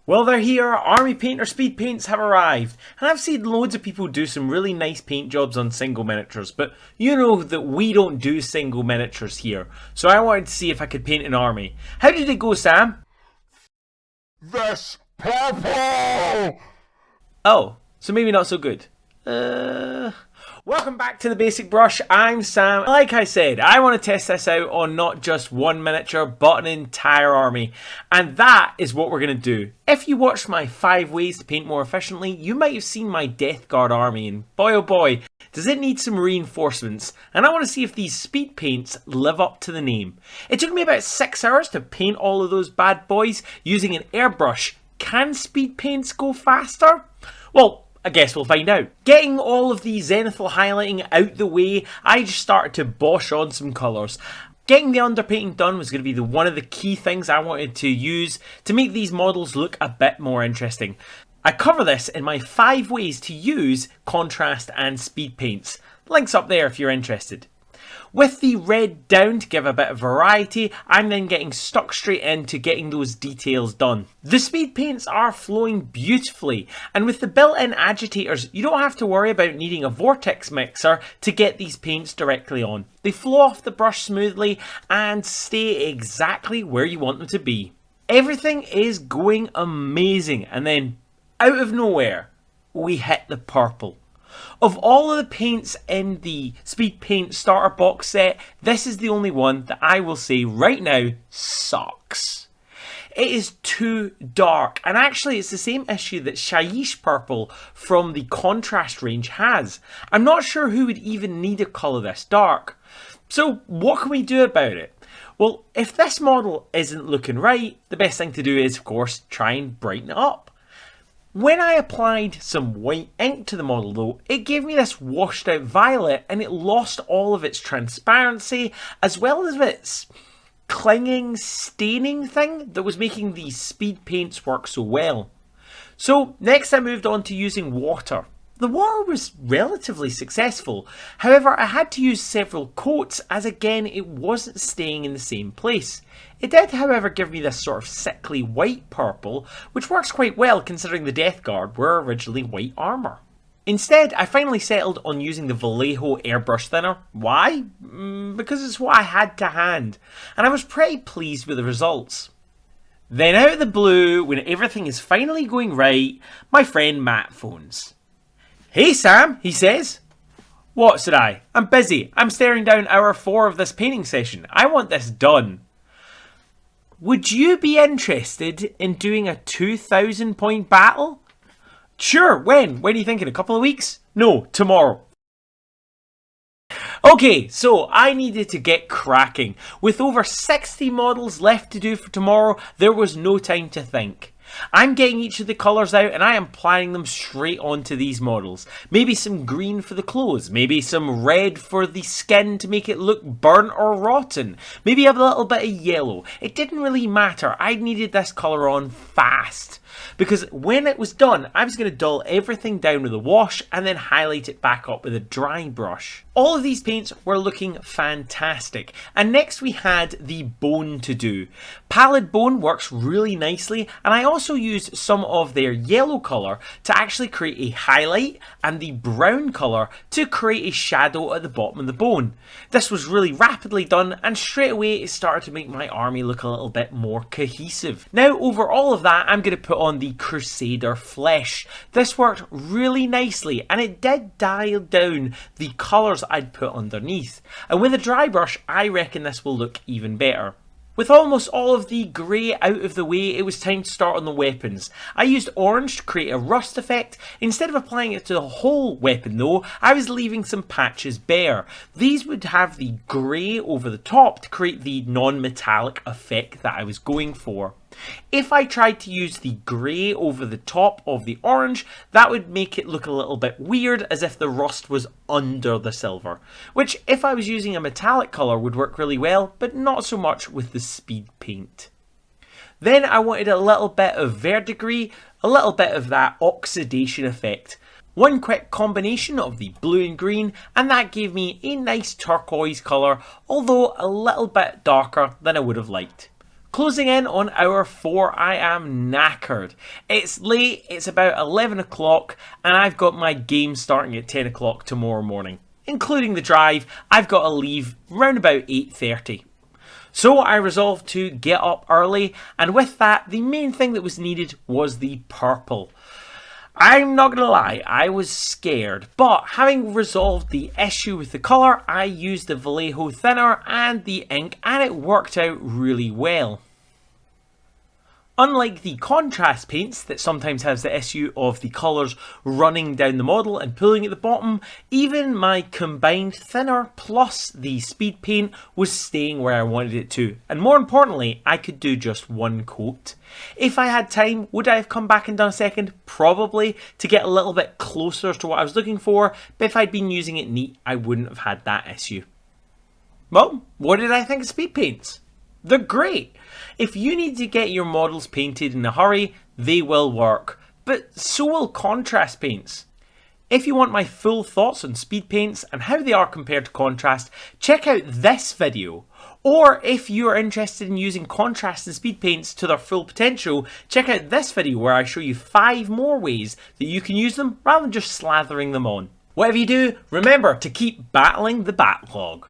Well, they're here. Army paint or speed paints have arrived, and I've seen loads of people do some really nice paint jobs on single miniatures, but you know that we don't do single miniatures here, so I wanted to see if I could paint an army. How did it go, Sam? This purple! Oh, so maybe not so good. Welcome back to the Basic Brush. I'm Sam. Like I said, I want to test this out on not just one miniature, but an entire army. And that is what we're going to do. If you watched my 5 ways to paint more efficiently, you might have seen my Death Guard army, and boy oh boy, does it need some reinforcements. And I want to see if these speed paints live up to the name. It took me about 6 hours to paint all of those bad boys using an airbrush. Can speed paints go faster? Well, I guess we'll find out. Getting all of the zenithal highlighting out the way, I just started to bosh on some colours. Getting the underpainting done was going to be one of the key things I wanted to use to make these models look a bit more interesting. I cover this in my 5 ways to use contrast and speed paints. Links up there if you're interested. With the red down to give a bit of variety, I'm then getting stuck straight into getting those details done. The speed paints are flowing beautifully, and with the built-in agitators, you don't have to worry about needing a vortex mixer to get these paints directly on. They flow off the brush smoothly and stay exactly where you want them to be. Everything is going amazing, and then out of nowhere, we hit the purple. Of all of the paints in the Speedpaint starter box set, this is the only one that I will say right now sucks. It is too dark, and actually it's the same issue that Shyish Purple from the contrast range has. I'm not sure who would even need a colour this dark. So what can we do about it? Well, if this model isn't looking right, the best thing to do is, of course, try and brighten it up. When I applied some white ink to the model though, it gave me this washed out violet, and it lost all of its transparency as well as its clinging, staining thing that was making these speed paints work so well. So next I moved on to using water. The water was relatively successful, however I had to use several coats as again it wasn't staying in the same place. It did however give me this sort of sickly white purple, which works quite well considering the Death Guard were originally white armour. Instead, I finally settled on using the Vallejo airbrush thinner. Why? Because it's what I had to hand, and I was pretty pleased with the results. Then out of the blue, when everything is finally going right, my friend Matt phones. "Hey Sam," he says. "What?" said I. "I'm busy. I'm staring down hour 4 of this painting session. I want this done. Would you be interested in doing a 2,000 point battle?" "Sure, when? When are you thinking? A couple of weeks?" "No, tomorrow." Okay, so I needed to get cracking. With over 60 models left to do for tomorrow, there was no time to think. I'm getting each of the colours out and I am applying them straight onto these models. Maybe some green for the clothes, maybe some red for the skin to make it look burnt or rotten, maybe a little bit of yellow. It didn't really matter, I needed this colour on fast. Because when it was done, I was going to dull everything down with a wash and then highlight it back up with a dry brush. All of these paints were looking fantastic. And next we had the bone to do. Pallid bone works really nicely, and I also used some of their yellow colour to actually create a highlight and the brown colour to create a shadow at the bottom of the bone. This was really rapidly done, and straight away it started to make my army look a little bit more cohesive. Now over all of that, I'm going to put on the Crusader flesh. This worked really nicely, and it did dial down the colours I'd put underneath. And with a dry brush, I reckon this will look even better. With almost all of the grey out of the way, it was time to start on the weapons. I used orange to create a rust effect. Instead of applying it to the whole weapon though, I was leaving some patches bare. These would have the grey over the top to create the non-metallic effect that I was going for. If I tried to use the grey over the top of the orange, that would make it look a little bit weird, as if the rust was under the silver, which if I was using a metallic colour would work really well, but not so much with the speed paint. Then I wanted a little bit of verdigris, a little bit of that oxidation effect. One quick combination of the blue and green, and that gave me a nice turquoise colour, although a little bit darker than I would have liked. Closing in on hour 4, I am knackered. It's late, it's about 11 o'clock, and I've got my game starting at 10 o'clock tomorrow morning. Including the drive, I've got to leave round about 8:30. So I resolved to get up early, and with that, the main thing that was needed was the purple. I'm not going to lie, I was scared, but having resolved the issue with the colour, I used the Vallejo thinner and the ink, and it worked out really well. Unlike the contrast paints that sometimes has the issue of the colours running down the model and pulling at the bottom, even my combined thinner plus the speed paint was staying where I wanted it to. And more importantly, I could do just one coat. If I had time, would I have come back and done a second? Probably, to get a little bit closer to what I was looking for, but if I'd been using it neat, I wouldn't have had that issue. Well, what did I think of speed paints? They're great. If you need to get your models painted in a hurry, they will work, but so will contrast paints. If you want my full thoughts on speed paints and how they are compared to contrast, check out this video. Or if you are interested in using contrast and speed paints to their full potential, check out this video where I show you 5 more ways that you can use them rather than just slathering them on. Whatever you do, remember to keep battling the backlog.